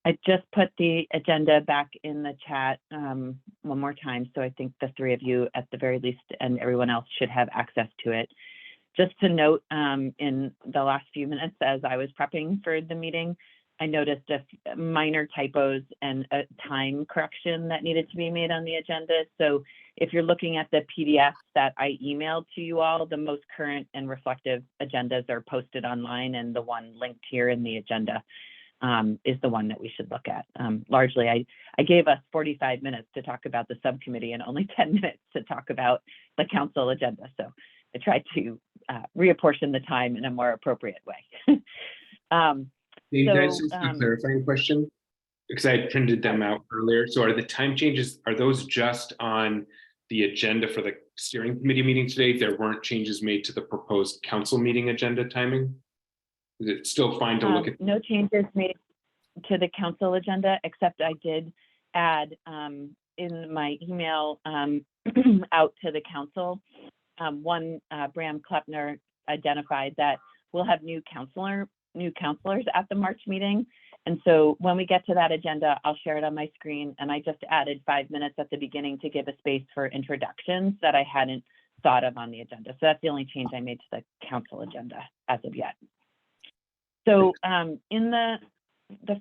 I just put the agenda back in the chat one more time, so I think the three of you at the very least and everyone else should have access to it. Just to note, in the last few minutes as I was prepping for the meeting, I noticed a minor typos and a time correction that needed to be made on the agenda. So if you're looking at the PDF that I emailed to you all, the most current and reflective agendas are posted online, and the one linked here in the agenda is the one that we should look at. Largely, I gave us 45 minutes to talk about the subcommittee and only 10 minutes to talk about the council agenda. So I tried to reapportion the time in a more appropriate way. Dave, can I just ask a clarifying question? Because I printed them out earlier. So are the time changes, are those just on the agenda for the steering committee meeting today? There weren't changes made to the proposed council meeting agenda timing? Is it still fine to look at? No changes made to the council agenda, except I did add in my email out to the council, Bram Klepner identified that we'll have new counselors at the March meeting. And so when we get to that agenda, I'll share it on my screen. And I just added 5 minutes at the beginning to give a space for introductions that I hadn't thought of on the agenda. So that's the only change I made to the council agenda as of yet. So in the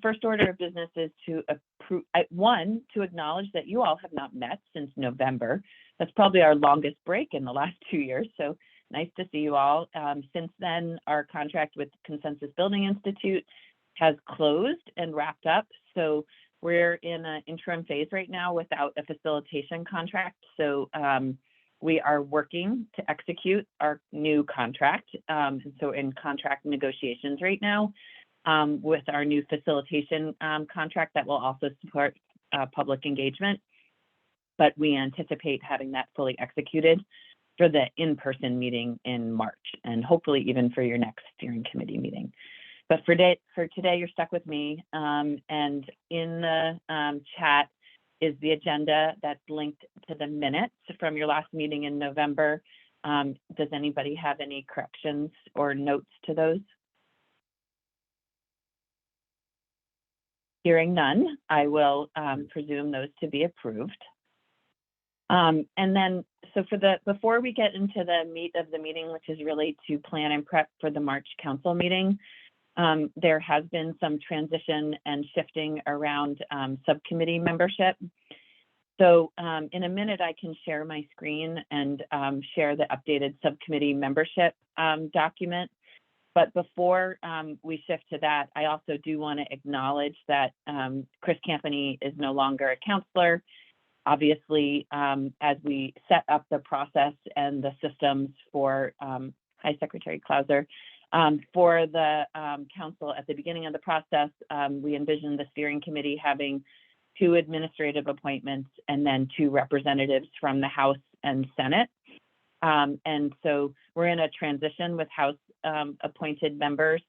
first order of business is to approve, one, to acknowledge that you all have not met since November. That's probably our longest break in the last 2 years. So nice to see you all. Since then, our contract with Consensus Building Institute has closed and wrapped up. So we're in an interim phase right now without a facilitation contract. So we are working to execute our new contract. And so in contract negotiations right now with our new facilitation contract that will also support public engagement. But we anticipate having that fully executed for the in-person meeting in March, and hopefully even for your next steering committee meeting. But for today, you're stuck with me. And in the chat is the agenda that's linked to the minutes from your last meeting in November. Does anybody have any corrections or notes to those? Hearing none, I will presume those to be approved. And then, so before we get into the meat of the meeting, which is really to plan and prep for the March council meeting, there has been some transition and shifting around subcommittee membership. So in a minute, I can share my screen and share the updated subcommittee membership document. But before we shift to that, I also do want to acknowledge that Chris Campany is no longer a counselor. Obviously, as we set up the process and the systems for, hi, Secretary Clauser, for the council at the beginning of the process, we envisioned the steering committee having 2 administrative appointments and then 2 representatives from the House and Senate. And so we're in a transition with House appointed members.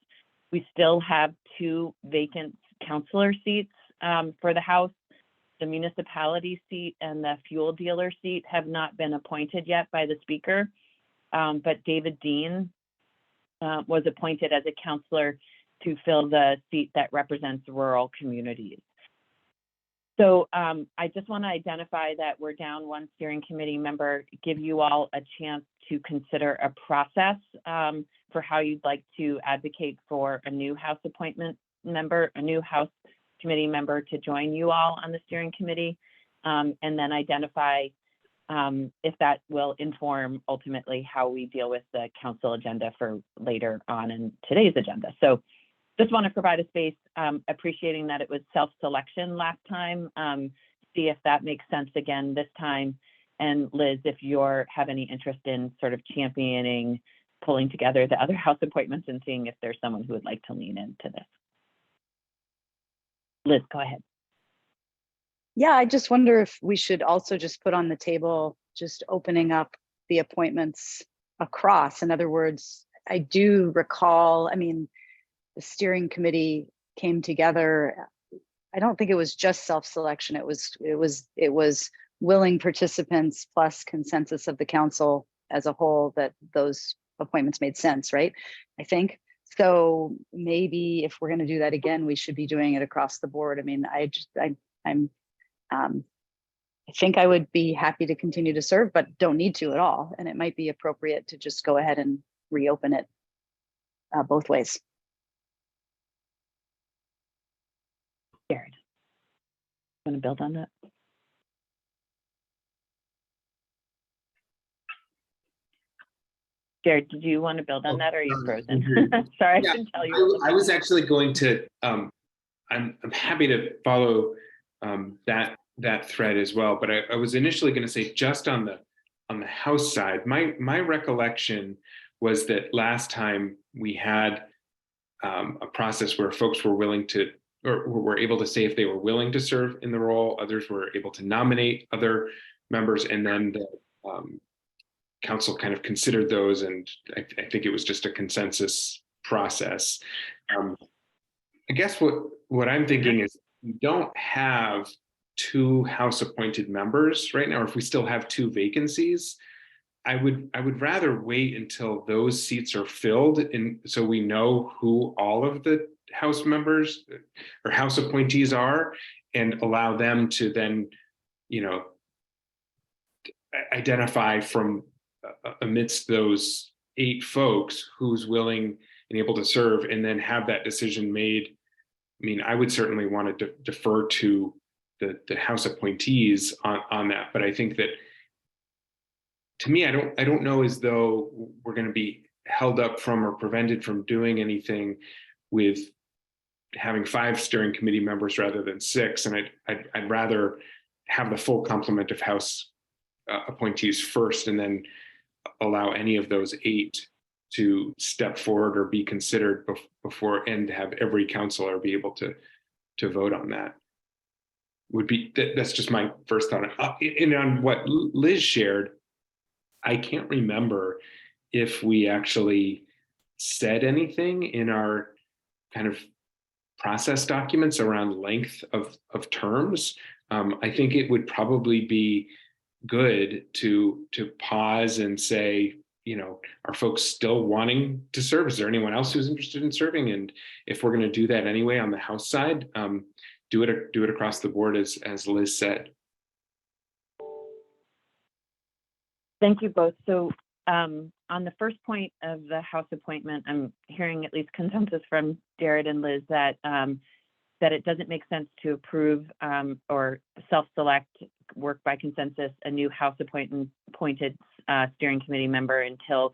We still have 2 vacant counselor seats for the House. The municipality seat and the fuel dealer seat have not been appointed yet by the speaker, but David Dean was appointed as a counselor to fill the seat that represents rural communities. So I just want to identify that we're down 1 steering committee member, give you all a chance to consider a process for how you'd like to advocate for a new House appointment member, a new House committee member to join you all on the steering committee, and then identify if that will inform ultimately how we deal with the council agenda for later on in today's agenda. So just want to provide a space, appreciating that it was self-selection last time, see if that makes sense again this time. And Liz, if you have any interest in sort of championing, pulling together the other House appointments and seeing if there's someone who would like to lean into this. Liz, go ahead. Yeah, I just wonder if we should also just put on the table, just opening up the appointments across. In other words, I do recall, I mean, the steering committee came together. I don't think it was just self-selection. It was willing participants plus consensus of the council as a whole that those appointments made sense, right? I think. So maybe if we're going to do that again, we should be doing it across the board. I mean, I think I would be happy to continue to serve, but don't need to at all. And it might be appropriate to just go ahead and reopen it both ways. Jared, want to build on that? Jared, did you want to build on that, or are you frozen? Sorry, Yeah, I should tell you. I was actually going to. I'm happy to follow that thread as well, but I was initially going to say just on the House side. My recollection was that last time we had a process where folks were willing to, or were able to say if they were willing to serve in the role. Others were able to nominate other members, and then the council kind of considered those, and I think it was just a consensus process. I guess what I'm thinking is we don't have 2 House appointed members right now, or if we still have 2 vacancies, I would rather wait until those seats are filled, and so we know who all of the House members or House appointees are, and allow them to then, identify from amidst those 8 folks who's willing and able to serve, and then have that decision made. I mean, I would certainly want to defer to the House appointees on that, but I think that, to me, I don't know as though we're going to be held up from or prevented from doing anything with having 5 steering committee members rather than 6, and I'd rather have the full complement of House appointees first, and then allow any of those 8 to step forward or be considered before, and have every councilor be able to vote on that. That's just my first thought. And on what Liz shared, I can't remember if we actually said anything in our kind of process documents around length of terms. I think it would probably be good to pause and say, are folks still wanting to serve? Is there anyone else who's interested in serving? And if we're going to do that anyway on the House side, do it across the board, as Liz said. Thank you both. So on the first point of the House appointment, I'm hearing at least consensus from Jared and Liz that it doesn't make sense to approve or self-select, work by consensus, a new House appointed steering committee member until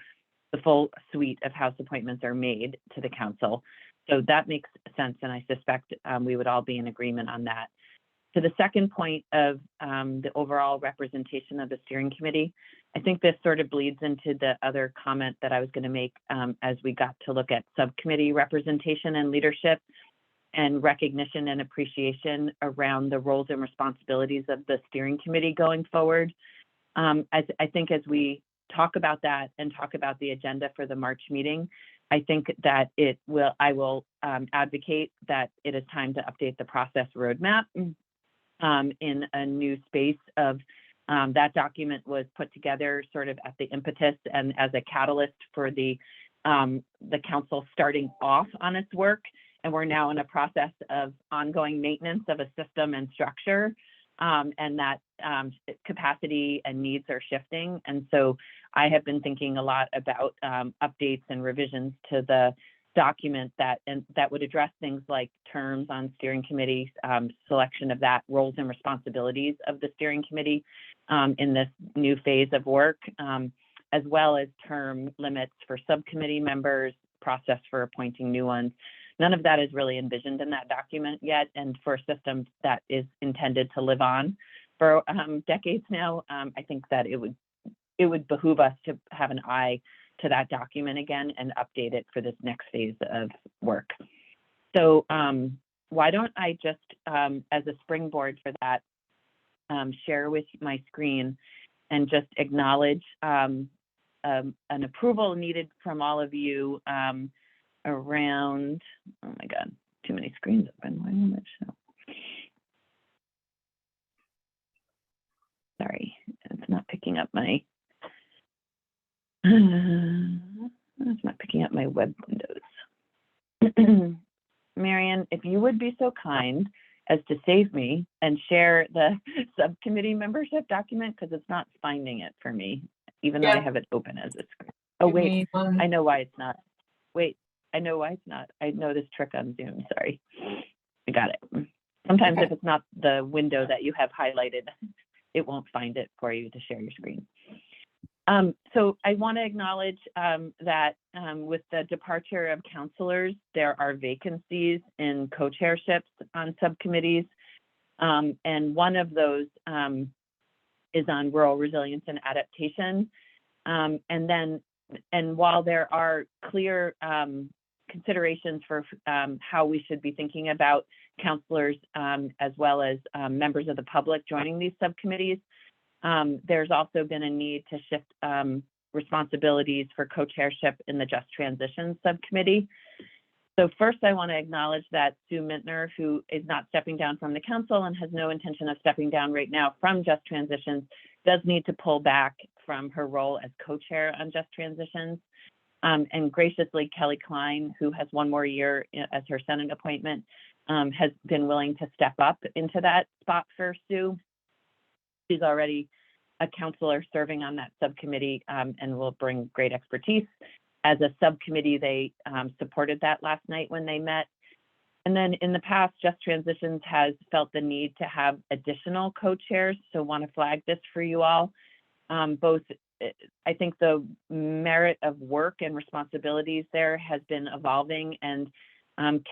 the full suite of House appointments are made to the council. So that makes sense, and I suspect we would all be in agreement on that. To the second point of the overall representation of the steering committee, I think this sort of bleeds into the other comment that I was going to make as we got to look at subcommittee representation and leadership and recognition and appreciation around the roles and responsibilities of the steering committee going forward. I think as we talk about that and talk about the agenda for the March meeting, I think that I will advocate that it is time to update the process roadmap in a new space of that document was put together sort of at the impetus and as a catalyst for the council starting off on its work. And we're now in a process of ongoing maintenance of a system and structure, and that capacity and needs are shifting. And so I have been thinking a lot about updates and revisions to the document that would address things like terms on steering committee, selection of that, roles and responsibilities of the steering committee in this new phase of work, as well as term limits for subcommittee members, process for appointing new ones. None of that is really envisioned in that document yet, and for a system that is intended to live on for decades now, I think that it would behoove us to have an eye to that document again and update it for this next phase of work. So why don't I just, as a springboard for that, share with my screen and just acknowledge an approval needed from all of you around, oh my God, too many screens open. Why won't it show? Sorry, it's not picking up my, it's not picking up my web windows. Susan, if you would be so kind as to save me and share the subcommittee membership document, because it's not finding it for me, even though I have it open as a screen. Oh, wait, I know why it's not. Wait, I know why it's not. I know this trick on Zoom, sorry. I got it. Sometimes if it's not the window that you have highlighted, it won't find it for you to share your screen. So I want to acknowledge that with the departure of counselors, there are vacancies in co-chairships on subcommittees. And one of those is on rural resilience and adaptation. And while there are clear considerations for how we should be thinking about counselors as well as members of the public joining these subcommittees, there's also been a need to shift responsibilities for co-chairship in the Just Transitions subcommittee. So first, I want to acknowledge that Sue Mintner, who is not stepping down from the council and has no intention of stepping down right now from Just Transitions, does need to pull back from her role as co-chair on Just Transitions. And graciously, Kelly Klein, who has one more year as her Senate appointment, has been willing to step up into that spot for Sue. She's already a counselor serving on that subcommittee and will bring great expertise. As a subcommittee, they supported that last night when they met. And then in the past, Just Transitions has felt the need to have additional co-chairs, so want to flag this for you all. Both, I think the merit of work and responsibilities there has been evolving, and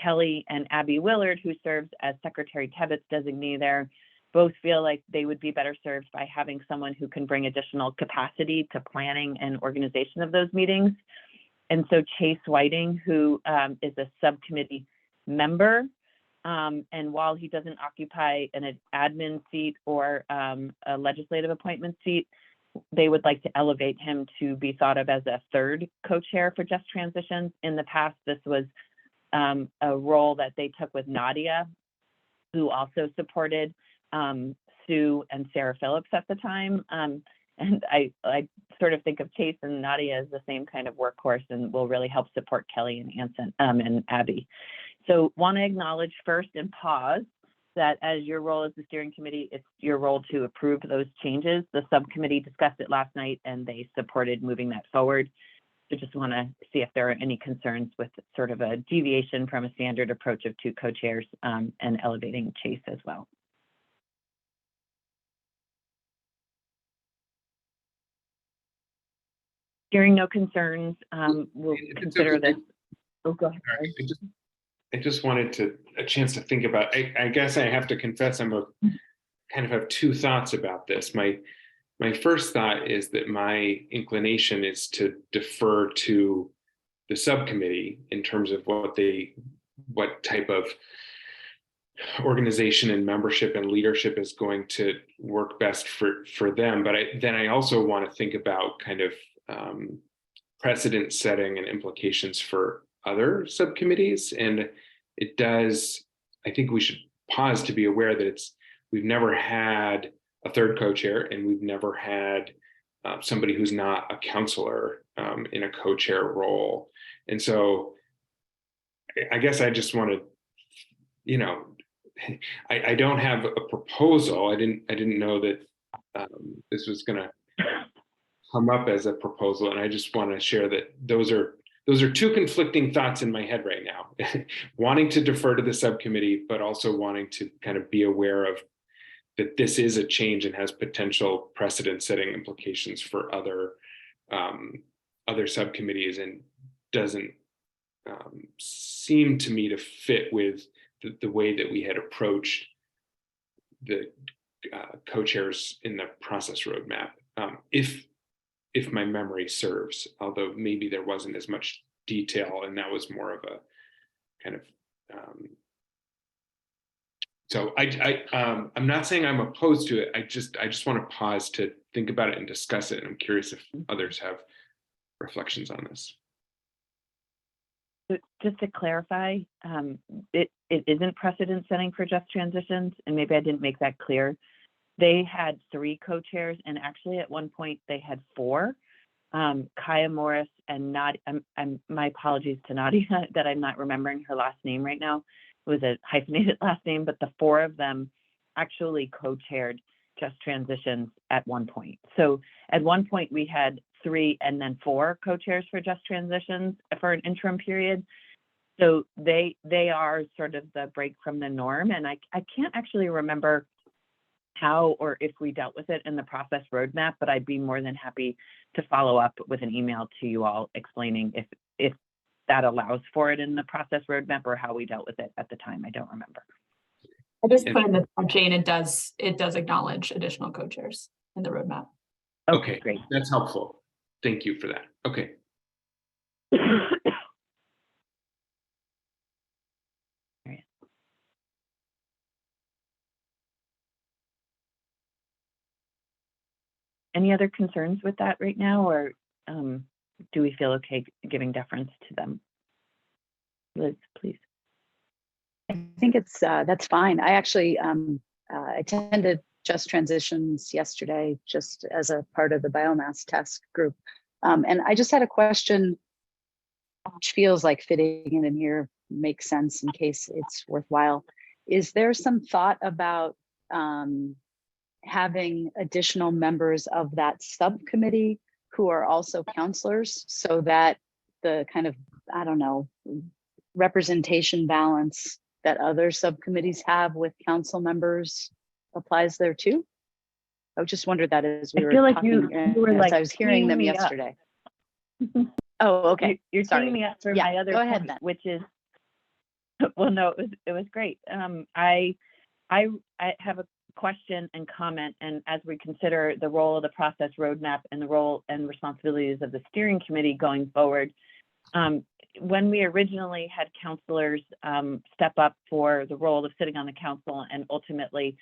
Kelly and Abby Willard, who serves as Secretary Tebbett's designee there, both feel like they would be better served by having someone who can bring additional capacity to planning and organization of those meetings. And so Chase Whiting, who is a subcommittee member, and while he doesn't occupy an admin seat or a legislative appointment seat, they would like to elevate him to be thought of as a third co-chair for Just Transitions. In the past, this was a role that they took with Nadia, who also supported Sue and Sarah Phillips at the time. And I sort of think of Chase and Nadia as the same kind of workhorse and will really help support Kelly and Anson and Abby. So want to acknowledge first and pause that as your role as the steering committee, it's your role to approve those changes. The subcommittee discussed it last night and they supported moving that forward. So just want to see if there are any concerns with sort of a deviation from a standard approach of two co-chairs and elevating Chase as well. Hearing no concerns, we'll consider this. Oh, go ahead. I just wanted a chance to think about, I guess I have to confess kind of have two thoughts about this. My first thought is that my inclination is to defer to the subcommittee in terms of what type of organization and membership and leadership is going to work best for them. But then I also want to think about kind of precedent setting and implications for other subcommittees. And I think we should pause to be aware that we've never had a third co-chair and we've never had somebody who's not a counselor in a co-chair role. And so I guess I just want to, I don't have a proposal. I didn't know that this was going to come up as a proposal, and I just want to share that those are two conflicting thoughts in my head right now. Wanting to defer to the subcommittee, but also wanting to kind of be aware of that this is a change and has potential precedent-setting implications for other subcommittees, and doesn't seem to me to fit with the way that we had approached the co-chairs in the process roadmap. If my memory serves, although maybe there wasn't as much detail and that was more of a kind of, so I'm not saying I'm opposed to it. I just want to pause to think about it and discuss it. And I'm curious if others have reflections on this. Just to clarify, it isn't precedent setting for Just Transitions, and maybe I didn't make that clear. They had 3 co-chairs, and actually at one point they had 4. Kaya Morris and Nadia, my apologies to Nadia that I'm not remembering her last name right now, was a hyphenated last name, but the 4 of them actually co-chaired Just Transitions at one point. So at one point we had 3 and then 4 co-chairs for Just Transitions for an interim period. So they are sort of the break from the norm. And I can't actually remember how or if we dealt with it in the process roadmap, but I'd be more than happy to follow up with an email to you all explaining if that allows for it in the process roadmap or how we dealt with it at the time. I don't remember. I just put in the Jane, it does acknowledge additional co-chairs in the roadmap. Okay, great. That's helpful. Thank you for that. Okay. Any other concerns with that right now, or do we feel okay giving deference to them? Liz, please. I think it's that's fine. I actually attended Just Transitions yesterday, just as a part of the biomass task group, and I just had a question, which feels like fitting in here, makes sense in case it's worthwhile. Is there some thought about having additional members of that subcommittee who are also counselors, so that the kind of, I don't know, representation balance that other subcommittees have with council members applies there too? I just wondered that as we were talking, you were like, I was hearing them yesterday. Oh, okay. You're Sorry. teeing me up for Yeah, my other go ahead point, then. which is, well, no, it was great. I have a question and comment, and as we consider the role of the process roadmap and the role and responsibilities of the steering committee going forward, when we originally had counselors step up for the role of sitting on the council and ultimately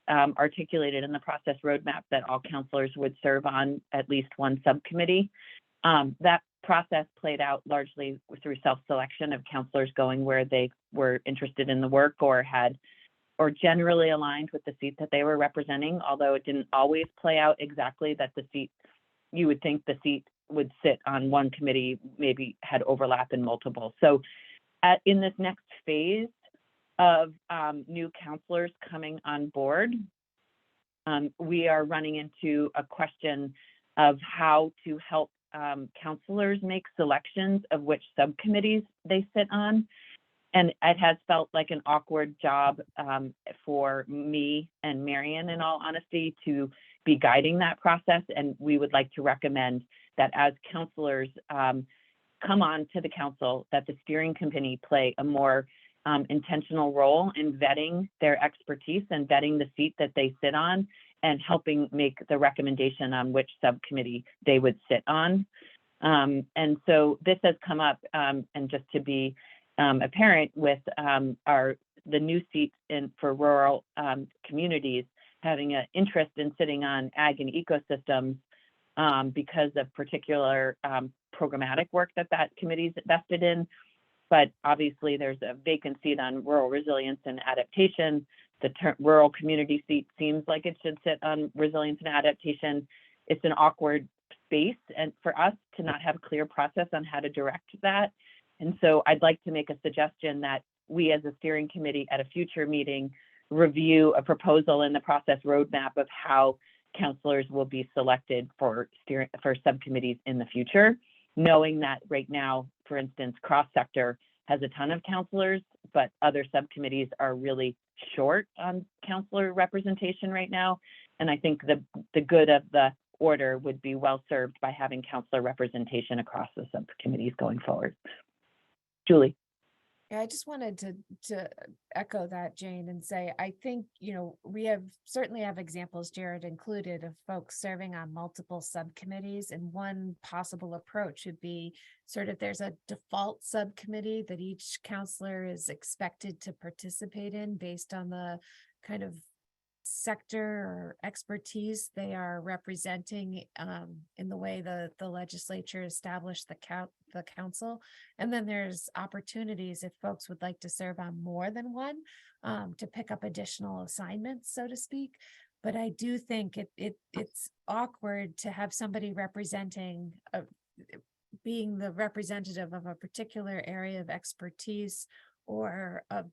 articulated in the process roadmap that all counselors would serve on at least one subcommittee, that process played out largely through self-selection of counselors going where they were interested in the work or generally aligned with the seat that they were representing, although it didn't always play out exactly that the seat, you would think the seat would sit on one committee, maybe had overlap in multiple. So in this next phase of new counselors coming on board, we are running into a question of how to help counselors make selections of which subcommittees they sit on. And it has felt like an awkward job for me and Marion, in all honesty, to be guiding that process. And we would like to recommend that as counselors come on to the council, that the steering committee play a more intentional role in vetting their expertise and vetting the seat that they sit on and helping make the recommendation on which subcommittee they would sit on. And so this has come up, and just to be apparent with the new seats for rural communities having an interest in sitting on ag and ecosystems because of particular programmatic work that committee's invested in. But obviously there's a vacant seat on rural resilience and adaptation. The rural community seat seems like it should sit on resilience and adaptation. It's an awkward space and for us to not have a clear process on how to direct that. And so I'd like to make a suggestion that we as a steering committee at a future meeting review a proposal in the process roadmap of how counselors will be selected for subcommittees in the future, knowing that right now, for instance, cross-sector has a ton of counselors, but other subcommittees are really short on counselor representation right now. And I think the good of the order would be well served by having counselor representation across the subcommittees going forward. Julie. Yeah, I just wanted to echo that, Jane, and say, I think, we certainly have examples, Jared included, of folks serving on multiple subcommittees. And one possible approach would be sort of there's a default subcommittee that each counselor is expected to participate in based on the kind of sector or expertise they are representing in the way the legislature established the council. And then there's opportunities if folks would like to serve on more than one to pick up additional assignments, so to speak. But I do think it's awkward to have somebody representing being the representative of a particular area of expertise or a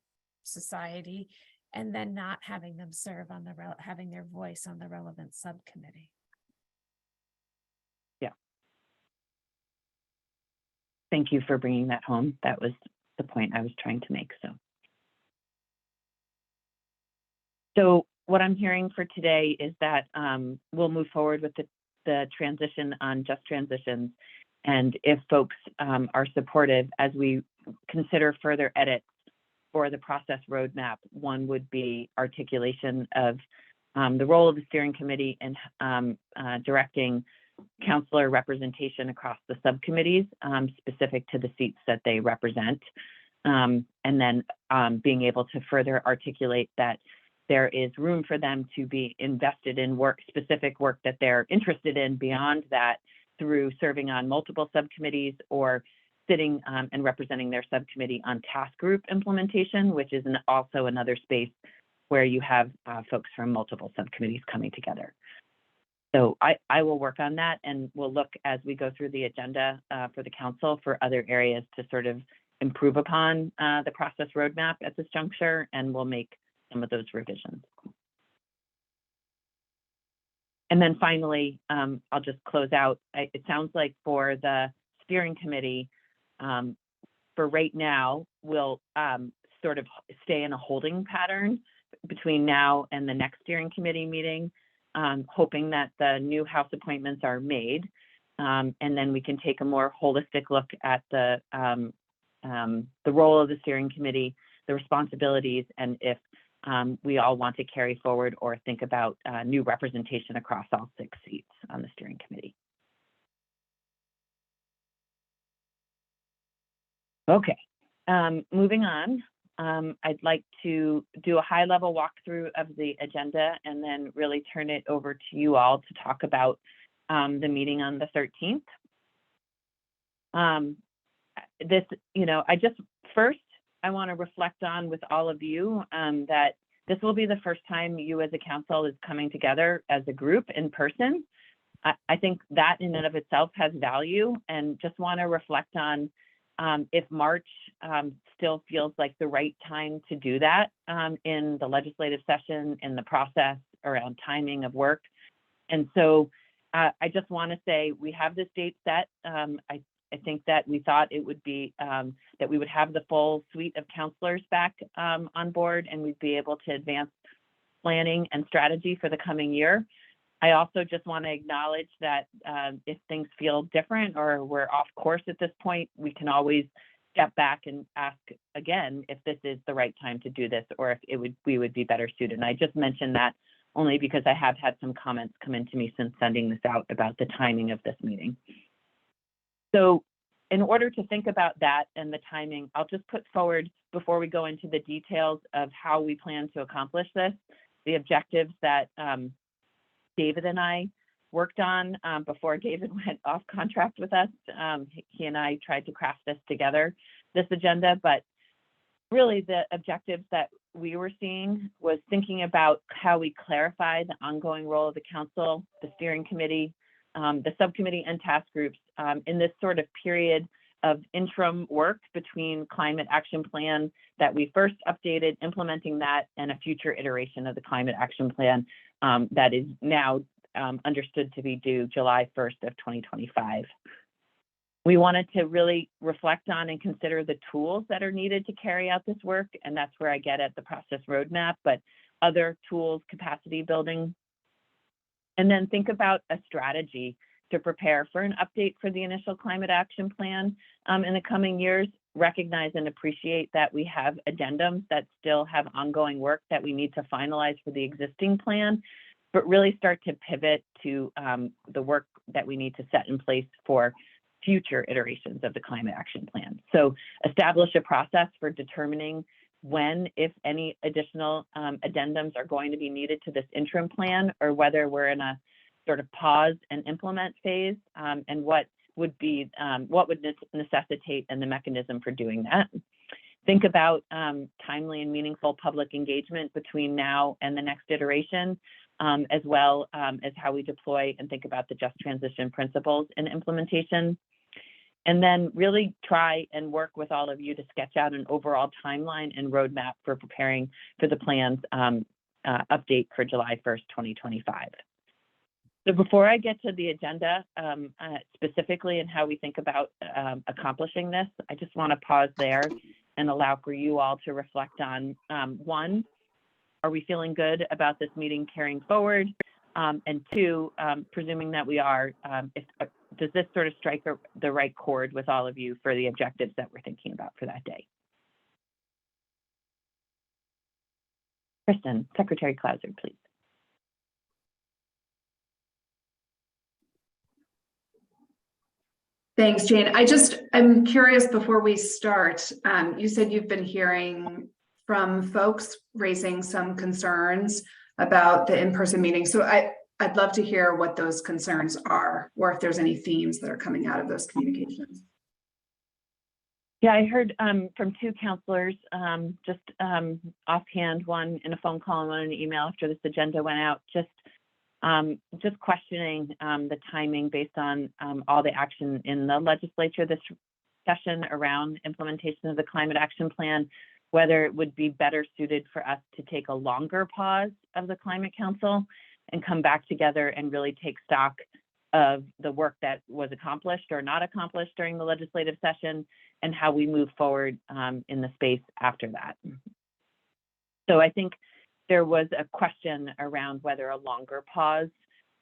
society, and then not having them serve on having their voice on the relevant subcommittee. Yeah. Thank you for bringing that home. That was the point I was trying to make. So what I'm hearing for today is that we'll move forward with the transition on just transitions. And if folks are supportive as we consider further edits for the process roadmap, one would be articulation of the role of the steering committee and directing counselor representation across the subcommittees specific to the seats that they represent. And then being able to further articulate that there is room for them to be invested in specific work that they're interested in beyond that through serving on multiple subcommittees or sitting and representing their subcommittee on task group implementation, which is also another space where you have folks from multiple subcommittees coming together. So I will work on that, and we'll look as we go through the agenda for the council for other areas to sort of improve upon the process roadmap at this juncture, and we'll make some of those revisions. And then finally, I'll just close out. It sounds like for the steering committee, for right now, we'll sort of stay in a holding pattern between now and the next steering committee meeting, hoping that the new House appointments are made. And then we can take a more holistic look at the role of the steering committee, the responsibilities, and if we all want to carry forward or think about new representation across all 6 seats on the steering committee. Okay, moving on. I'd like to do a high-level walkthrough of the agenda and then really turn it over to you all to talk about the meeting on the 13th. I want to reflect on with all of you that this will be the first time you as a council is coming together as a group in person. I think that in and of itself has value, and just want to reflect on if March still feels like the right time to do that in the legislative session, in the process around timing of work. And so I just want to say we have this date set. I think that we thought it would be that we would have the full suite of counselors back on board, and we'd be able to advance planning and strategy for the coming year. I also just want to acknowledge that if things feel different or we're off course at this point, we can always step back and ask again if this is the right time to do this, or if we would be better suited. And I just mentioned that only because I have had some comments come into me since sending this out about the timing of this meeting. So in order to think about that and the timing, I'll just put forward, before we go into the details of how we plan to accomplish this, the objectives that David and I worked on before David went off contract with us. He and I tried to craft this together, this agenda, but really the objectives that we were seeing was thinking about how we clarify the ongoing role of the council, the steering committee, the subcommittee and task groups in this sort of period of interim work between climate action plan that we first updated, implementing that, and a future iteration of the climate action plan that is now understood to be due July 1st of 2025. We wanted to really reflect on and consider the tools that are needed to carry out this work, and that's where I get at the process roadmap, but other tools, capacity building, and then think about a strategy to prepare for an update for the initial climate action plan in the coming years. Recognize and appreciate that we have addendums that still have ongoing work that we need to finalize for the existing plan, but really start to pivot to the work that we need to set in place for future iterations of the climate action plan. So establish a process for determining when, if any, additional addendums are going to be needed to this interim plan, or whether we're in a sort of pause and implement phase, and what would necessitate and the mechanism for doing that. Think about timely and meaningful public engagement between now and the next iteration, as well as how we deploy and think about the just transition principles and implementation. And then really try and work with all of you to sketch out an overall timeline and roadmap for preparing for the plan's update for July 1st, 2025. So before I get to the agenda specifically and how we think about accomplishing this, I just want to pause there and allow for you all to reflect on, one, are we feeling good about this meeting carrying forward? And two, presuming that we are, does this sort of strike the right chord with all of you for the objectives that we're thinking about for that day? Kristen, Secretary Clauser, please. Thanks, Jane. I'm curious before we start, you said you've been hearing from folks raising some concerns about the in-person meeting. So I'd love to hear what those concerns are, or if there's any themes that are coming out of those communications. Yeah, I heard from two counselors, just offhand, one in a phone call and one in an email after this agenda went out, just questioning the timing based on all the action in the legislature this session around implementation of the climate action plan, whether it would be better suited for us to take a longer pause of the Climate Council and come back together and really take stock of the work that was accomplished or not accomplished during the legislative session and how we move forward in the space after that. So I think there was a question around whether a longer pause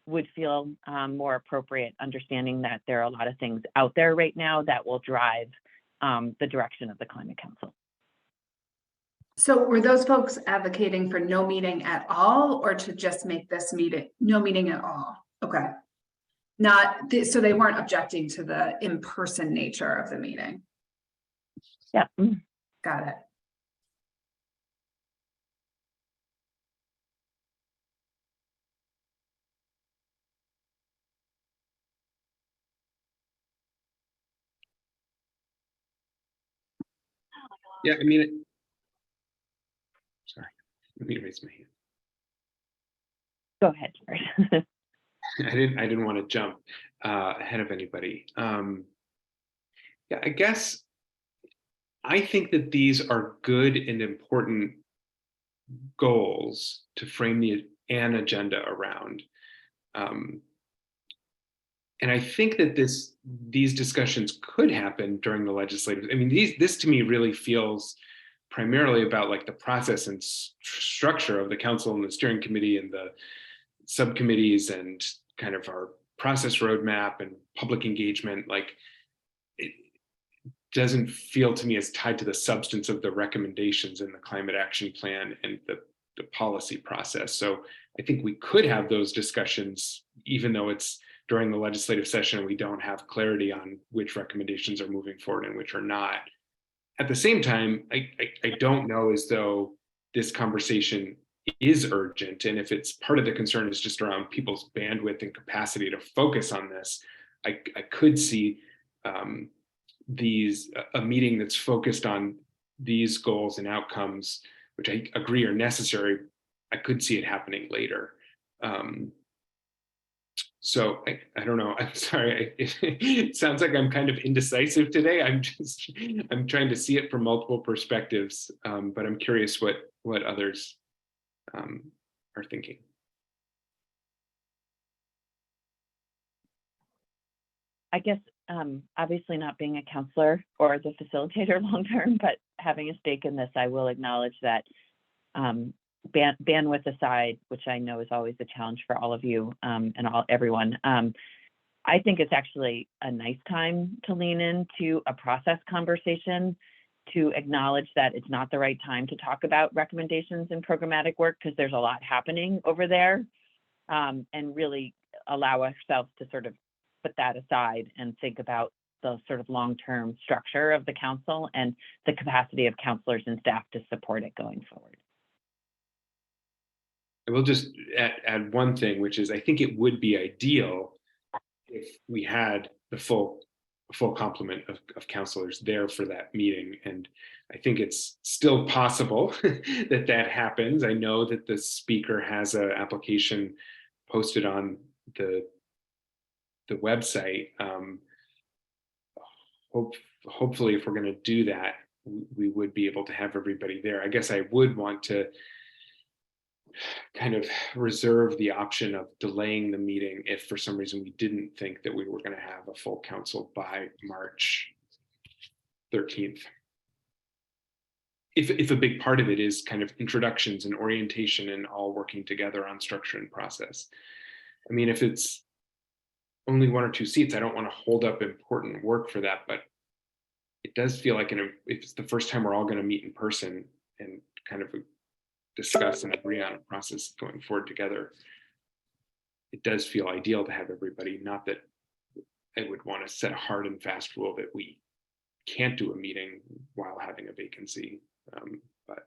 would feel more appropriate, understanding that there are a lot of things out there right now that will drive the direction of the Climate Council. So were those folks advocating for no meeting at all, or to just make this meeting no meeting at all? Okay. So they weren't objecting to the in-person nature of the meeting. Yeah. Got it. Yeah, I mean, sorry, let me raise my hand. Go ahead, Jared. I didn't want to jump ahead of anybody. Yeah, I guess I think that these are good and important goals to frame an agenda around. And I think that these discussions could happen during the legislative. I mean, this to me really feels primarily about like the process and structure of the council and the steering committee and the subcommittees and kind of our process roadmap and public engagement. Like, it doesn't feel to me as tied to the substance of the recommendations in the climate action plan and the policy process. So I think we could have those discussions, even though it's during the legislative session and we don't have clarity on which recommendations are moving forward and which are not. At the same time, I don't know as though this conversation is urgent. And if it's part of the concern is just around people's bandwidth and capacity to focus on this, I could see a meeting that's focused on these goals and outcomes, which I agree are necessary. I could see it happening later. So I don't know. I'm sorry. It sounds like I'm kind of indecisive today. I'm trying to see it from multiple perspectives, but I'm curious what others are thinking. I guess obviously not being a counselor or the facilitator long term, but having a stake in this, I will acknowledge that bandwidth aside, which I know is always a challenge for all of you and everyone, I think it's actually a nice time to lean into a process conversation, to acknowledge that it's not the right time to talk about recommendations and programmatic work because there's a lot happening over there, and really allow ourselves to sort of put that aside and think about the sort of long-term structure of the council and the capacity of counselors and staff to support it going forward. I will just add one thing, which is I think it would be ideal if we had the full complement of counselors there for that meeting. And I think it's still possible that happens. I know that the speaker has an application posted on the website. hopefully if we're going to do that, we would be able to have everybody there. I guess I would want to kind of reserve the option of delaying the meeting if for some reason we didn't think that we were going to have a full council by March 13th. If a big part of it is kind of introductions and orientation and all working together on structure and process. I mean, if it's only 1 or 2 seats, I don't want to hold up important work for that, but it does feel like if it's the first time we're all going to meet in person and kind of discuss and agree on a process going forward together, it does feel ideal to have everybody. Not that I would want to set a hard and fast rule that we can't do a meeting while having a vacancy, but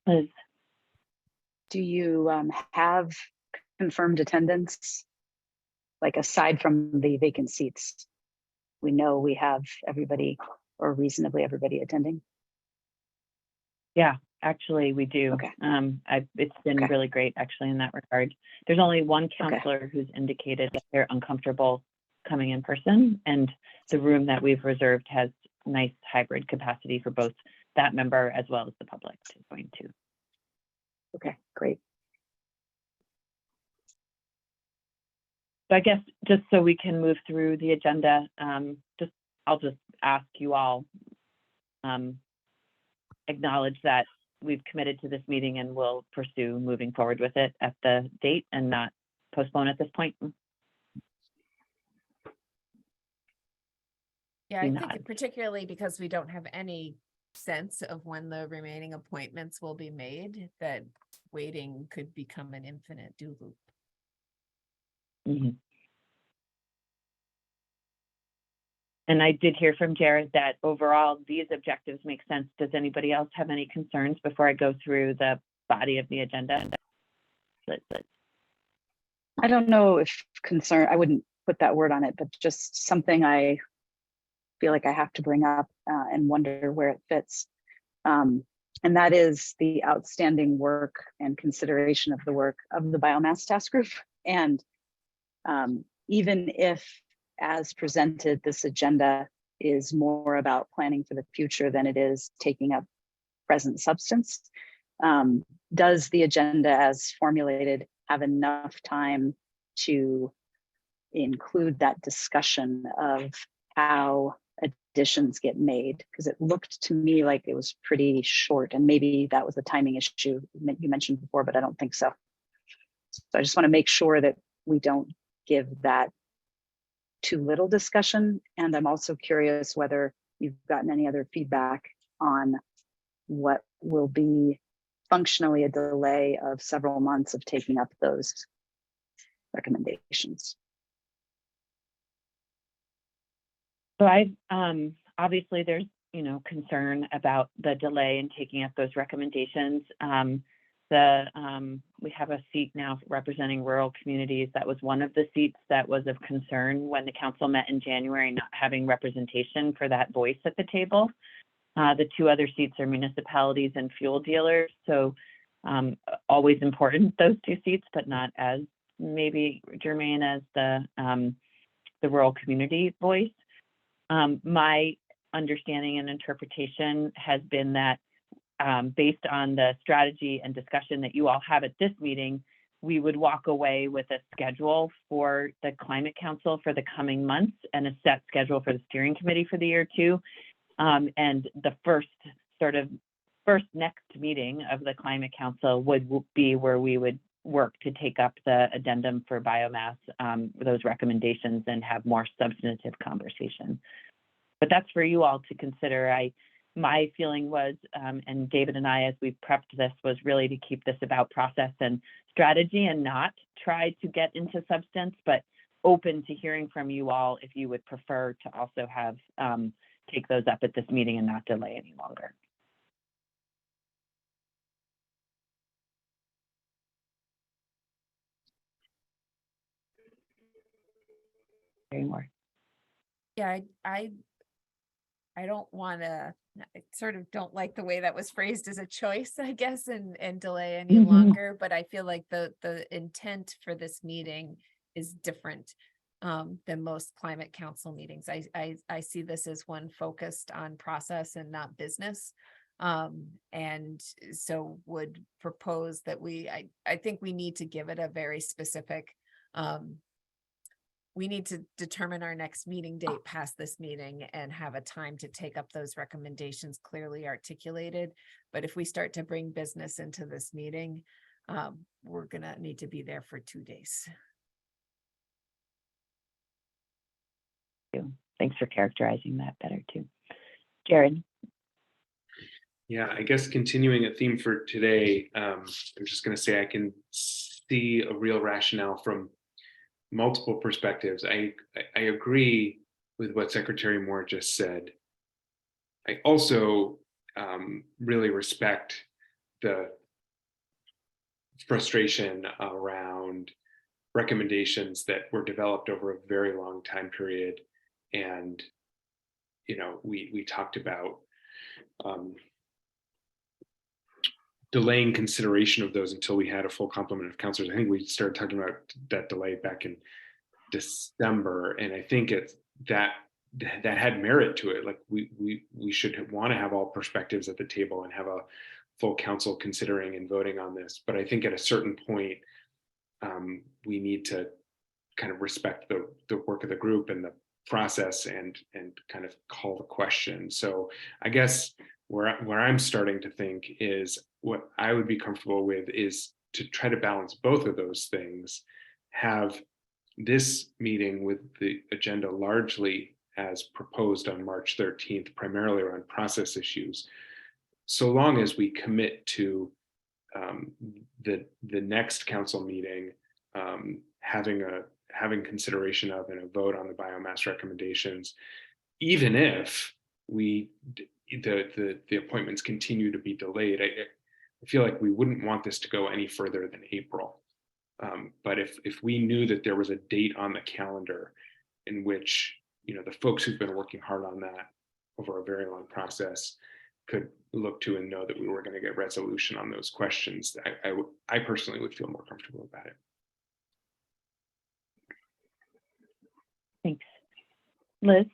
Liz, Do you have confirmed attendance? Like aside from the vacant seats, we know we have everybody or reasonably everybody attending. yeah, actually we do. Okay. It's been Okay. really great actually in that regard. There's only one counselor who's indicated that they're uncomfortable coming in person, and the room that we've reserved has nice hybrid capacity for both that member as well as the public to join too. Okay, great. So I guess just so we can move through the agenda, I'll just ask you all, acknowledge that we've committed to this meeting and will pursue moving forward with it at the date and not postpone at this point. Yeah, I You think nod. particularly because we don't have any sense of when the remaining appointments will be made, that waiting could become an infinite do loop. Mhm. And I did hear from Jared that overall these objectives make sense. Does anybody else have any concerns before I go through the body of the agenda? I don't know if concern, I wouldn't put that word on it, but just something I feel like I have to bring up and wonder where it fits. And that is the outstanding work and consideration of the work of the biomass task group. And even if, as presented, this agenda is more about planning for the future than it is taking up present substance, does the agenda as formulated have enough time to include that discussion of how additions get made? Because it looked to me like it was pretty short, and maybe that was a timing issue you mentioned before, but I don't think so. So I just want to make sure that we don't give that too little discussion. And I'm also curious whether you've gotten any other feedback on what will be functionally a delay of several months of taking up those recommendations. So I obviously there's concern about the delay in taking up those recommendations. We have a seat now representing rural communities. That was one of the seats that was of concern when the council met in January, not having representation for that voice at the table. The 2 other seats are municipalities and fuel dealers. So always important, those 2 seats, but not as maybe germane as the rural community voice. My understanding and interpretation has been that based on the strategy and discussion that you all have at this meeting, we would walk away with a schedule for the Climate Council for the coming months and a set schedule for the steering committee for the year too. And the first next meeting of the Climate Council would be where we would work to take up the addendum for biomass, those recommendations, and have more substantive conversation. But that's for you all to consider. My feeling was, and David and I, as we prepped this, was really to keep this about process and strategy and not try to get into substance, but open to hearing from you all if you would prefer to also have take those up at this meeting and not delay any longer. Any more? Yeah, I I don't want to, I sort of don't like the way that was phrased as a choice, I guess, and delay any longer, but I feel like the intent for this meeting is different than most climate council meetings. I see this as one focused on process and not business. And so would propose that I think we need to give it a very specific, we need to determine our next meeting date past this meeting and have a time to take up those recommendations clearly articulated. But if we start to bring business into this meeting, we're gonna need to be there for 2 days. Thanks for characterizing that better too. Jared. Yeah, I guess continuing a theme for today, I'm just going to say I can see a real rationale from multiple perspectives. I agree with what Secretary Moore just said. I also really respect the frustration around recommendations that were developed over a very long time period. And, you know, we talked about delaying consideration of those until we had a full complement of counselors. I think we started talking about that delay back in December, and I think it's that had merit to it. Like we should want to have all perspectives at the table and have a full council considering and voting on this. But I think at a certain point, we need to kind of respect the work of the group and the process and kind of call the question. So I guess where I'm starting to think is what I would be comfortable with is to try to balance both of those things, have this meeting with the agenda largely as proposed on March 13th, primarily around process issues, so long as we commit to the next council meeting having consideration of and a vote on the biomass recommendations, even if the appointments continue to be delayed. I feel like we wouldn't want this to go any further than April. But if we knew that there was a date on the calendar in which, you know, the folks who've been working hard on that over a very long process could look to and know that we were going to get resolution on those questions, I personally would feel more comfortable about it. Thanks. Liz?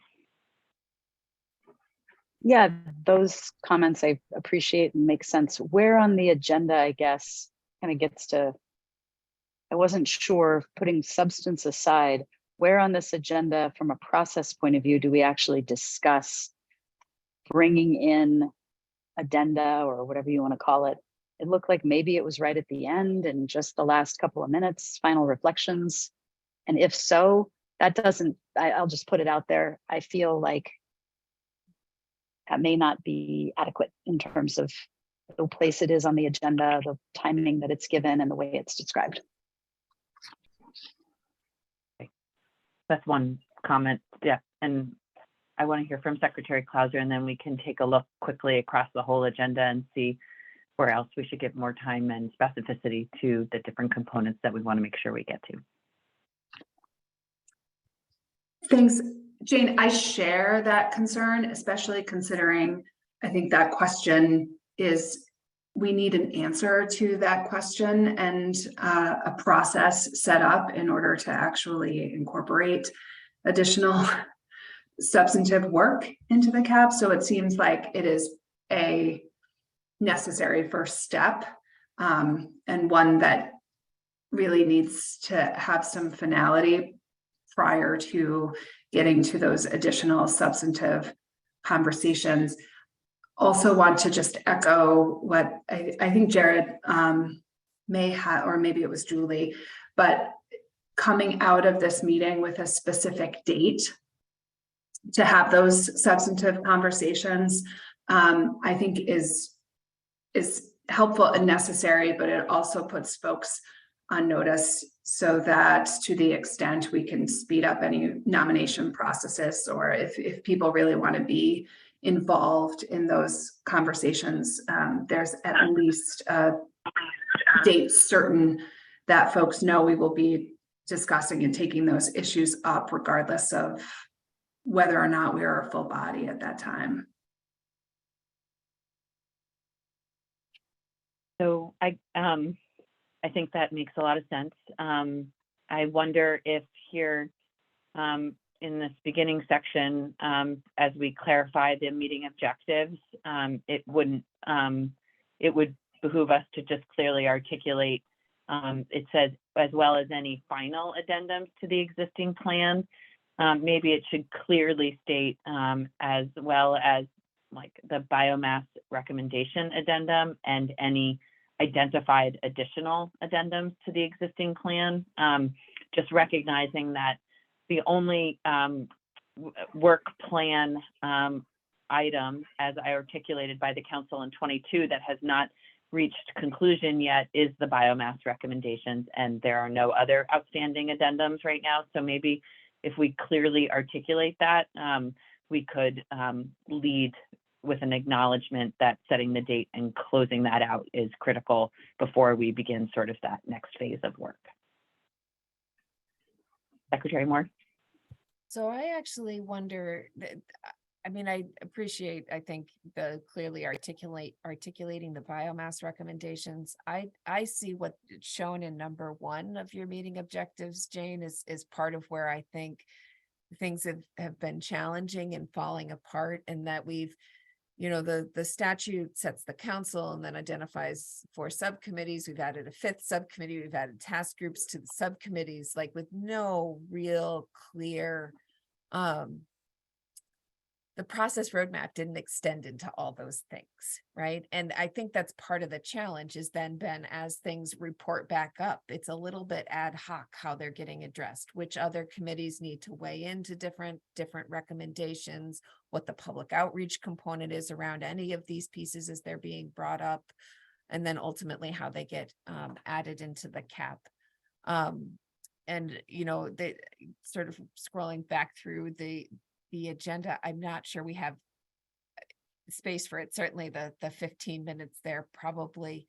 Yeah, those comments I appreciate and make sense. Where on the agenda, I guess, kind of gets to, I wasn't sure, putting substance aside, where on this agenda from a process point of view do we actually discuss bringing in addenda or whatever you want to call it? It looked like maybe it was right at the end and just the last couple of minutes, final reflections. And if so, that doesn't, I'll just put it out there. I feel like that may not be adequate in terms of the place it is on the agenda, the timing that it's given, and the way it's described. That's one comment. Yeah. And I want to hear from Secretary Clauser, and then we can take a look quickly across the whole agenda and see where else we should give more time and specificity to the different components that we want to make sure we get to. Thanks, Jane. I share that concern, especially considering I think that question is, we need an answer to that question and a process set up in order to actually incorporate additional substantive work into the CAP. So it seems like it is a necessary first step, and one that really needs to have some finality prior to getting to those additional substantive conversations. Also want to just echo what I think Jared may have, or maybe it was Julie, but coming out of this meeting with a specific date to have those substantive conversations, I think is helpful and necessary, but it also puts folks on notice so that to the extent we can speed up any nomination processes, or if people really want to be involved in those conversations, there's at least a date certain that folks know we will be discussing and taking those issues up regardless of whether or not we are a full body at that time. So I think that makes a lot of sense. I wonder if here in this beginning section, as we clarify the meeting objectives, it would behoove us to just clearly articulate. It says, as well as any final addendums to the existing plan. Maybe it should clearly state, as well as like the biomass recommendation addendum and any identified additional addendums to the existing plan. Just recognizing that the only work plan item, as I articulated by the council in 22, that has not reached conclusion yet is the biomass recommendations, and there are no other outstanding addendums right now. So maybe if we clearly articulate that, we could lead with an acknowledgement that setting the date and closing that out is critical before we begin sort of that next phase of work. Secretary Moore? So I actually wonder that, I mean, I appreciate, I think, the clearly articulating the biomass recommendations. I see what's shown in number 1 of your meeting objectives, Jane, is part of where I think things have been challenging and falling apart, and that we've, you know, the statute sets the council and then identifies 4 subcommittees. We've added a 5th subcommittee. We've added task groups to the subcommittees, like with no real clear, the process roadmap didn't extend into all those things, right? And I think that's part of the challenge is then, Ben, as things report back up, it's a little bit ad hoc how they're getting addressed, which other committees need to weigh into different recommendations, what the public outreach component is around any of these pieces as they're being brought up, and then ultimately how they get added into the cap. And, you know, they sort of scrolling back through the agenda, I'm not sure we have space for it. Certainly the 15 minutes there probably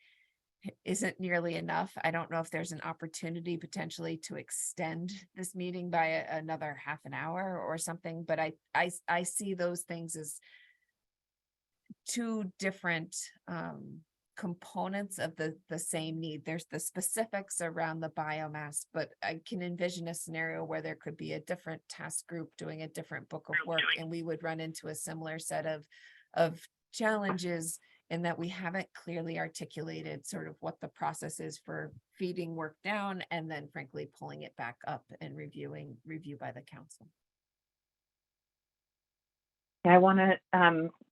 isn't nearly enough. I don't know if there's an opportunity potentially to extend this meeting by another half an hour or something, but I see those things as 2 different components of the same need. There's the specifics around the biomass, but I can envision a scenario where there could be a different task group doing a different book of work, and we would run into a similar set of challenges in that we haven't clearly articulated sort of what the process is for feeding work down and then frankly pulling it back up and review by the council. I want to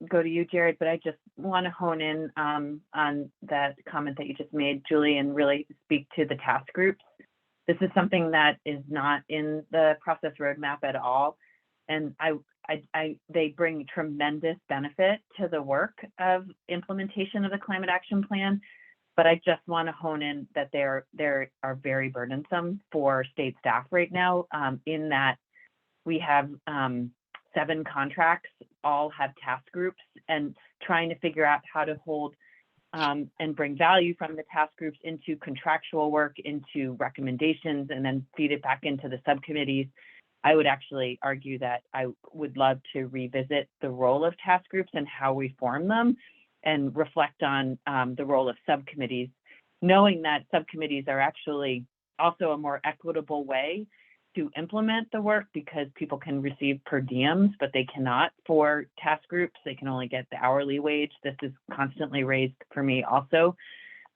go to you, Jared, but I just want to hone in on that comment that you just made, Julie, and really speak to the task groups. This is something that is not in the process roadmap at all, and they bring tremendous benefit to the work of implementation of the climate action plan. But I just want to hone in that they are very burdensome for state staff right now. In that we have 7 contracts, all have task groups, and trying to figure out how to hold and bring value from the task groups into contractual work, into recommendations, and then feed it back into the subcommittees. I would actually argue that I would love to revisit the role of task groups and how we form them, and reflect on the role of subcommittees, knowing that subcommittees are actually also a more equitable way to implement the work, because people can receive per diems, but they cannot for task groups. They can only get the hourly wage. This is constantly raised for me also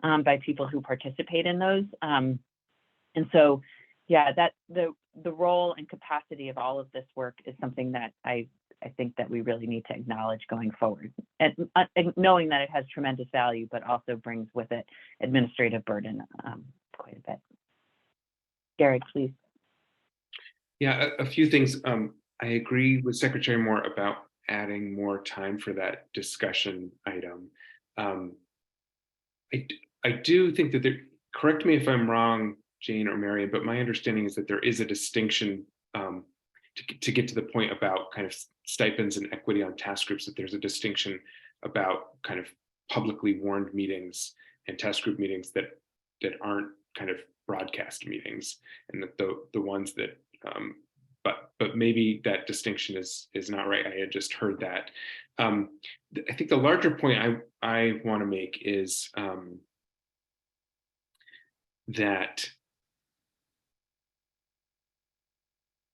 by people who participate in those. And so, yeah, that the role and capacity of all of this work is something that I think that we really need to acknowledge going forward, and knowing that it has tremendous value, but also brings with it administrative burden quite a bit. Jared, please. Yeah, a few things. I agree with Secretary Moore about adding more time for that discussion item. I do think that correct me if I'm wrong, Jane or Marion, but my understanding is that there is a distinction to get to the point about kind of stipends and equity on task groups, that there's a distinction about kind of publicly warned meetings and task group meetings that aren't kind of broadcast meetings, and that the ones that but maybe that distinction is not right. I had just heard that. I think the larger point I want to make is that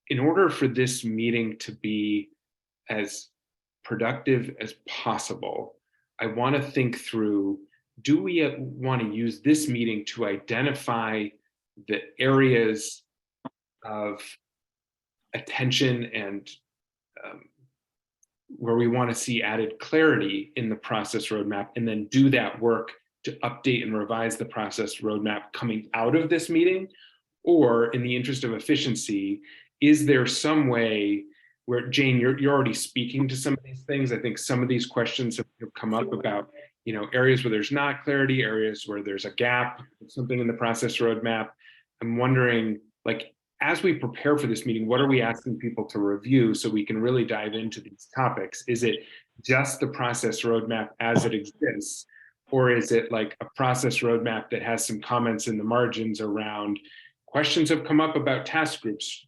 in order for this meeting to be as productive as possible, I want to think through, do we want to use this meeting to identify the areas of attention and where we want to see added clarity in the process roadmap, and then do that work to update and revise the process roadmap coming out of this meeting? Or in the interest of efficiency, is there some way where, Jane, you're already speaking to some of these things. I think some of these questions have come up about, areas where there's not clarity, areas where there's a gap, something in the process roadmap. I'm wondering, like, as we prepare for this meeting, what are we asking people to review so we can really dive into these topics? Is it just the process roadmap as it exists? Or is it like a process roadmap that has some comments in the margins around questions have come up about task groups?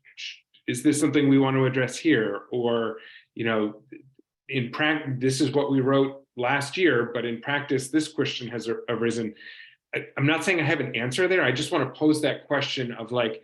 Is this something we want to address here? Or, in practice, this is what we wrote last year, but in practice, this question has arisen. I'm not saying I have an answer there. I just want to pose that question of, like,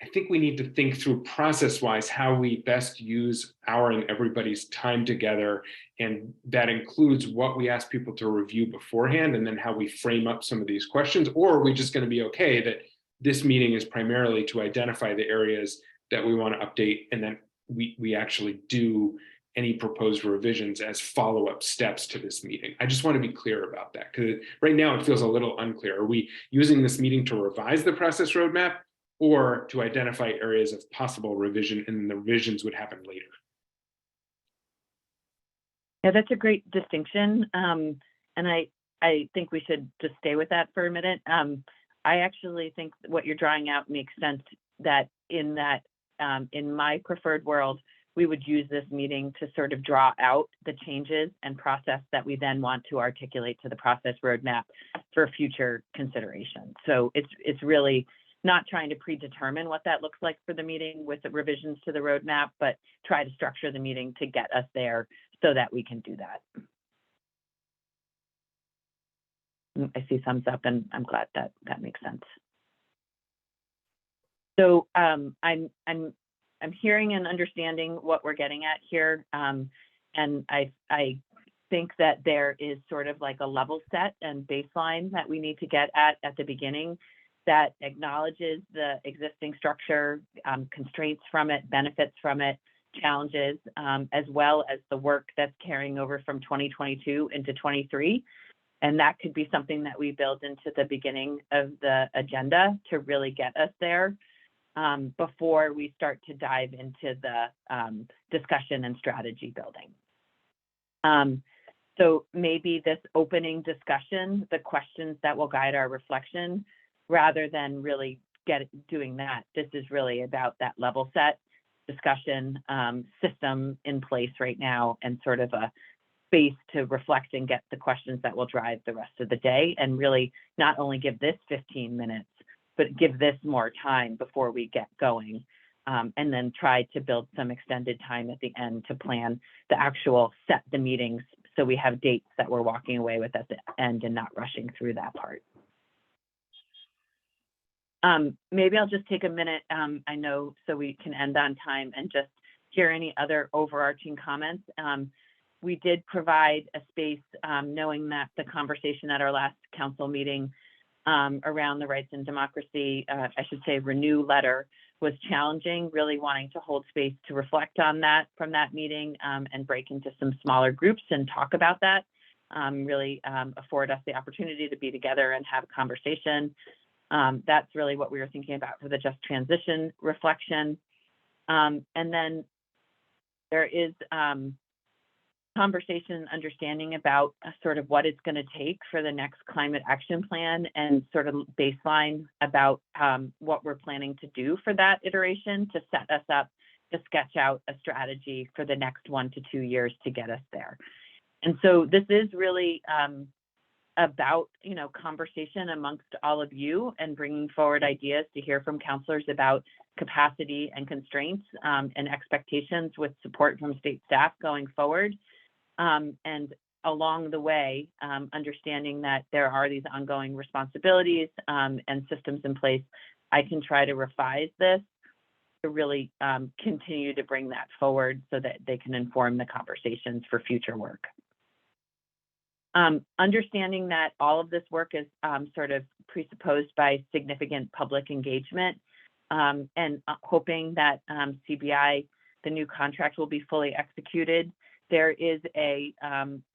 I think we need to think through process-wise how we best use our and everybody's time together. And that includes what we ask people to review beforehand, and then how we frame up some of these questions. Or are we just going to be okay that this meeting is primarily to identify the areas that we want to update, and then we actually do any proposed revisions as follow-up steps to this meeting? I just want to be clear about that, because right now it feels a little unclear. Are we using this meeting to revise the process roadmap, or to identify areas of possible revision, and then the revisions would happen later? Yeah, that's a great distinction. And I think we should just stay with that for a minute. I actually think what you're drawing out makes sense, that in my preferred world, we would use this meeting to sort of draw out the changes and process that we then want to articulate to the process roadmap for future consideration. So it's really not trying to predetermine what that looks like for the meeting with the revisions to the roadmap, but try to structure the meeting to get us there so that we can do that. I see thumbs up, and I'm glad that makes sense. So I'm hearing and understanding what we're getting at here, and I think that there is sort of like a level set and baseline that we need to get at the beginning, that acknowledges the existing structure, constraints from it, benefits from it, challenges, as well as the work that's carrying over from 2022 into 23. And that could be something that we build into the beginning of the agenda to really get us there, before we start to dive into the discussion and strategy building. So maybe this opening discussion, the questions that will guide our reflection, rather than really doing that, this is really about that level set discussion system in place right now, and sort of a space to reflect and get the questions that will drive the rest of the day, and really not only give this 15 minutes, but give this more time before we get going, and then try to build some extended time at the end to plan the actual set the meetings, so we have dates that we're walking away with at the end and not rushing through that part. Maybe I'll just take a minute, I know, so we can end on time, and just hear any other overarching comments. We did provide a space, knowing that the conversation at our last council meeting around the rights and democracy, I should say renew letter, was challenging, really wanting to hold space to reflect on that from that meeting, and break into some smaller groups and talk about that, really afford us the opportunity to be together and have a conversation. That's really what we were thinking about for the just transition reflection. And then there is conversation, understanding about sort of what it's going to take for the next climate action plan, and sort of baseline about what we're planning to do for that iteration to set us up to sketch out a strategy for the next 1 to 2 years to get us there. And so this is really about, conversation amongst all of you and bringing forward ideas to hear from counselors about capacity and constraints and expectations with support from state staff going forward. And along the way, understanding that there are these ongoing responsibilities and systems in place, I can try to revise this to really continue to bring that forward so that they can inform the conversations for future work. Understanding that all of this work is sort of presupposed by significant public engagement and hoping that CBI, the new contract, will be fully executed. There is a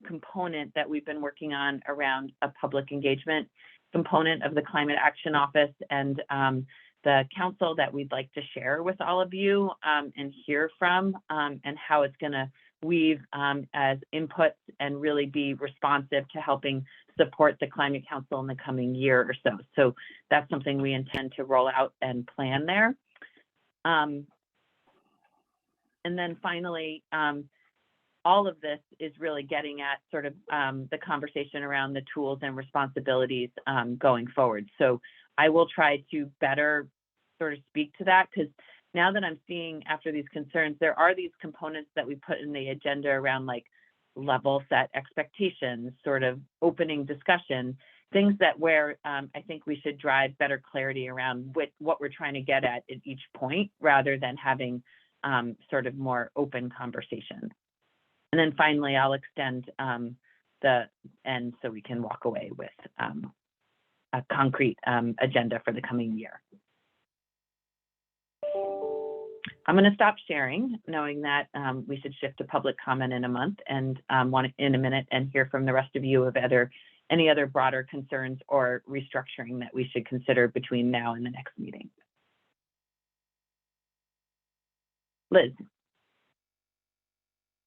component that we've been working on around a public engagement component of the Climate Action Office and the council that we'd like to share with all of you and hear from and how it's going to weave as inputs and really be responsive to helping support the Climate Council in the coming year or so. So that's something we intend to roll out and plan there. And then finally, all of this is really getting at sort of the conversation around the tools and responsibilities going forward. So I will try to better sort of speak to that, because now that I'm seeing after these concerns, there are these components that we put in the agenda around like level set expectations, sort of opening discussion, things that where I think we should drive better clarity around what we're trying to get at each point, rather than having sort of more open conversations. And then finally, I'll extend the end so we can walk away with a concrete agenda for the coming year. I'm going to stop sharing, knowing that we should shift to public comment in a month and want in a minute and hear from the rest of you of any other broader concerns or restructuring that we should consider between now and the next meeting. Liz.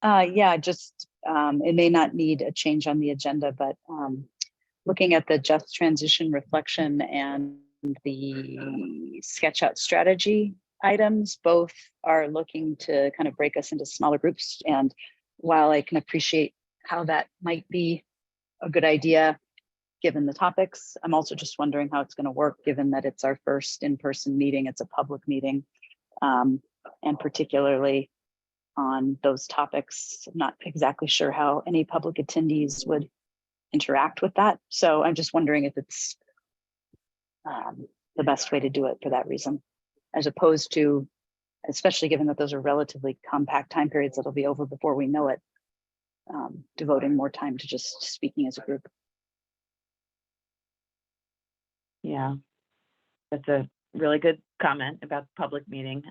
Yeah, just it may not need a change on the agenda, but looking at the just transition reflection and the sketch out strategy items, both are looking to kind of break us into smaller groups. And while I can appreciate how that might be a good idea, given the topics, I'm also just wondering how it's going to work, given that it's our first in-person meeting, it's a public meeting, and particularly on those topics, I'm not exactly sure how any public attendees would interact with that. So I'm just wondering if it's the best way to do it for that reason, as opposed to, especially given that those are relatively compact time periods that'll be over before we know it, devoting more time to just speaking as a group. Yeah, that's a really good comment about the public meeting.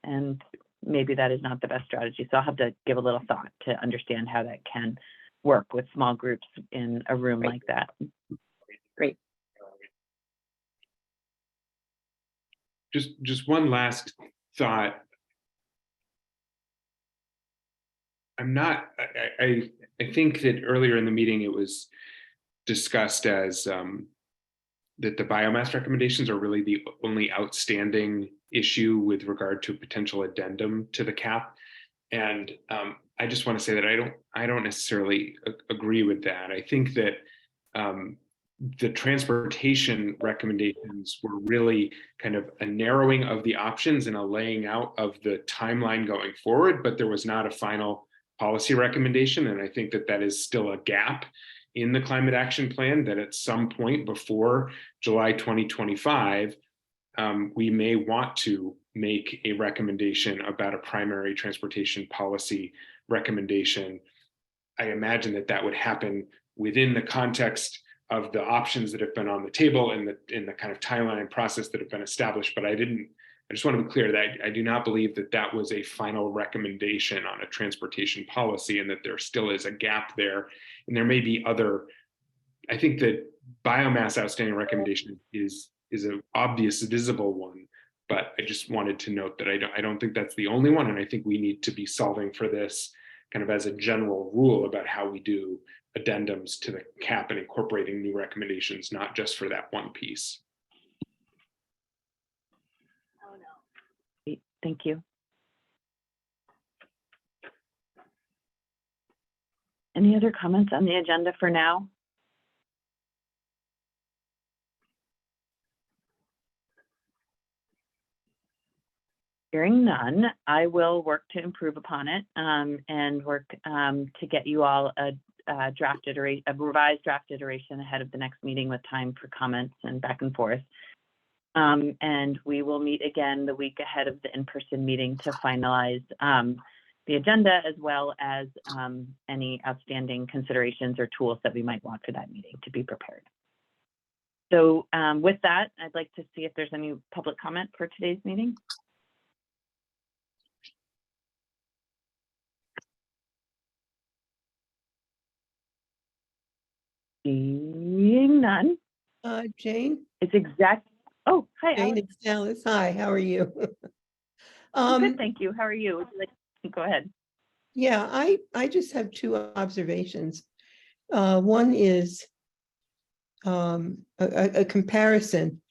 And maybe that is not the best strategy. So I'll have to give a little thought to understand how that can work with small groups in a room like that. Great. Just one last thought. I think that earlier in the meeting it was discussed as that the biomass recommendations are really the only outstanding issue with regard to a potential addendum to the cap. And I just want to say that I don't necessarily agree with that. I think that the transportation recommendations were really kind of a narrowing of the options and a laying out of the timeline going forward, but there was not a final policy recommendation. And I think that that is still a gap in the climate action plan, that at some point before July 2025, we may want to make a recommendation about a primary transportation policy recommendation. I imagine that that would happen within the context of the options that have been on the table and in the kind of timeline and process that have been established. But I just want to be clear that I do not believe that that was a final recommendation on a transportation policy, and that there still is a gap there. And there may be other, I think that biomass outstanding recommendation is an obvious visible one, but I just wanted to note that I don't think that's the only one. And I think we need to be solving for this kind of as a general rule about how we do addendums to the cap and incorporating new recommendations, not just for that one piece. Thank you. Any other comments on the agenda for now? Hearing none, I will work to improve upon it and work to get you all a revised draft iteration ahead of the next meeting with time for comments and back and forth. And we will meet again the week ahead of the in-person meeting to finalize the agenda, as well as any outstanding considerations or tools that we might want for that meeting to be prepared. So with that, I'd like to see if there's any public comment for today's meeting. Seeing none. Jane? It's exact. Oh, hi, Jane, Alice. it's Alice. Hi, how are you? Good, thank you. How are you? Would you like, go ahead. Yeah, I just have two observations. One is a comparison.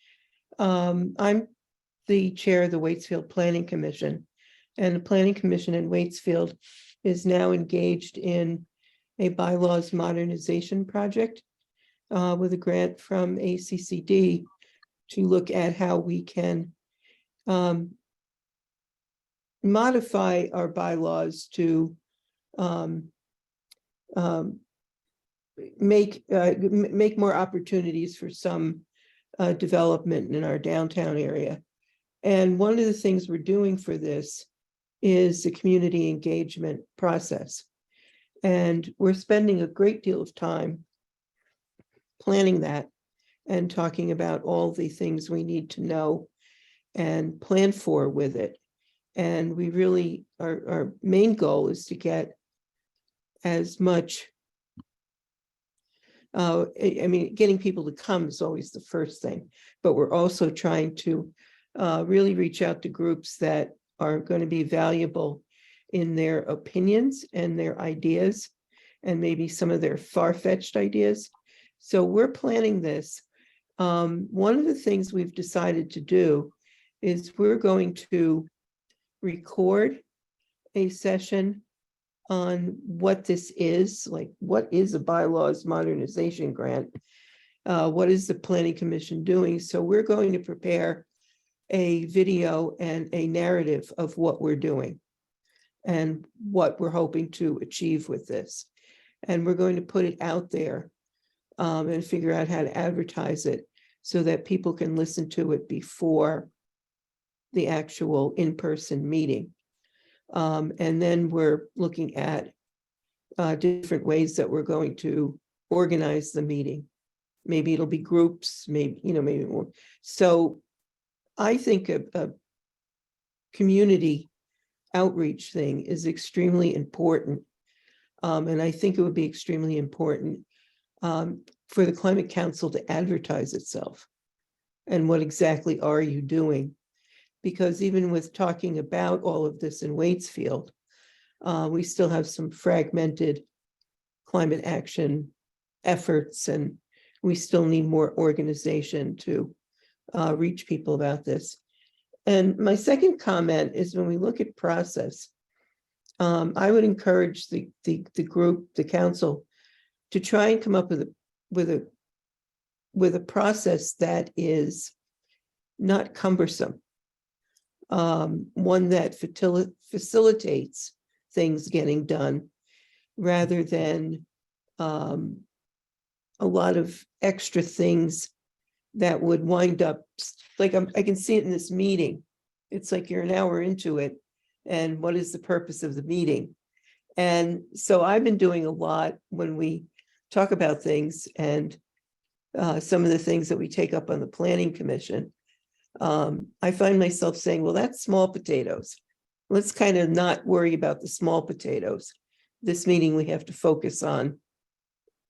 I'm the chair of the Waitsfield Planning Commission, and the Planning Commission in Waitsfield is now engaged in a bylaws modernization project with a grant from ACCD to look at how we can modify our bylaws to make more opportunities for some development in our downtown area. And one of the things we're doing for this is the community engagement process. And we're spending a great deal of time planning that and talking about all the things we need to know and plan for with it. And we really, our main goal is to get as much, I mean, getting people to come is always the first thing, but we're also trying to really reach out to groups that are going to be valuable in their opinions and their ideas, and maybe some of their far-fetched ideas. So we're planning this. One of the things we've decided to do is we're going to record a session on what this is, like what is a bylaws modernization grant? What is the Planning Commission doing? So we're going to prepare a video and a narrative of what we're doing and what we're hoping to achieve with this. And we're going to put it out there and figure out how to advertise it so that people can listen to it before the actual in-person meeting. And then we're looking at different ways that we're going to organize the meeting. Maybe it'll be groups, maybe, maybe more. So I think a community outreach thing is extremely important. And I think it would be extremely important for the Climate Council to advertise itself. And what exactly are you doing? Because even with talking about all of this in Waitsfield, we still have some fragmented climate action efforts, and we still need more organization to reach people about this. And my second comment is when we look at process, I would encourage the group, the council, to try and come up with a process that is not cumbersome. One that facilitates things getting done rather than a lot of extra things that would wind up, like I can see it in this meeting. It's like you're an hour into it, and what is the purpose of the meeting? And so I've been doing a lot when we talk about things, and some of the things that we take up on the Planning Commission. I find myself saying, well, that's small potatoes. Let's kind of not worry about the small potatoes. This meeting, we have to focus on,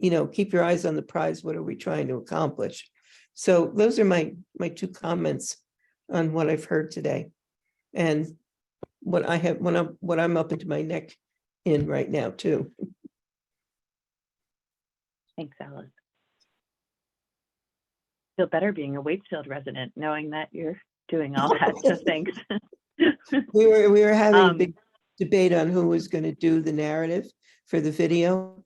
keep your eyes on the prize. What are we trying to accomplish? So those are my two comments on what I've heard today and what I have, what I'm up into my neck in right now too. Thanks, Alice. Feel better being a Waitsfield resident, knowing that you're doing all that. So thanks. We were having a big debate on who was going to do the narrative for the video,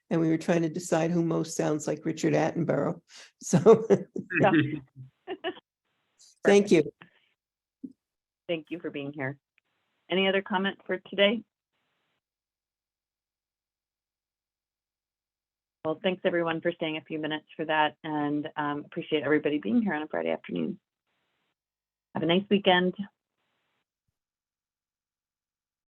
and we were trying to decide who most sounds like Richard Attenborough. So thank you. Thank you for being here. Any other comment for today? Well, thanks everyone for staying a few minutes for that, and appreciate everybody being here on a Friday afternoon. Have a nice weekend.